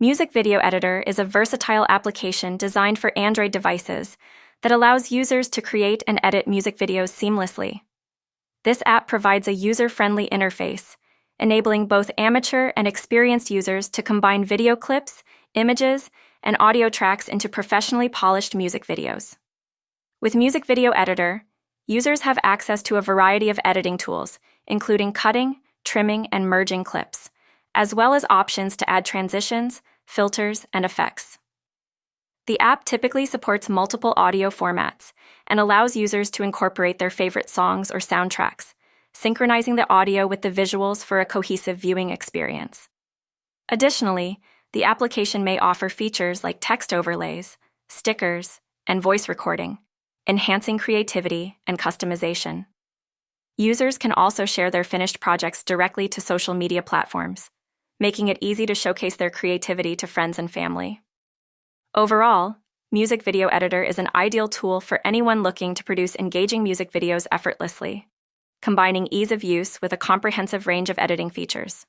Music Video Editor is a versatile application designed for Android devices that allows users to create and edit music videos seamlessly. This app provides a user-friendly interface, enabling both amateur and experienced users to combine video clips, images, and audio tracks into professionally polished music videos. With Music Video Editor, users have access to a variety of editing tools, including cutting, trimming, and merging clips, as well as options to add transitions, filters, and effects. The app typically supports multiple audio formats and allows users to incorporate their favorite songs or soundtracks, synchronizing the audio with the visuals for a cohesive viewing experience. Additionally, the application may offer features like text overlays, stickers, and voice recording, enhancing creativity and customization. Users can also share their finished projects directly to social media platforms, making it easy to showcase their creativity to friends and family. Overall, Music Video Editor is an ideal tool for anyone looking to produce engaging music videos effortlessly, combining ease of use with a comprehensive range of editing features.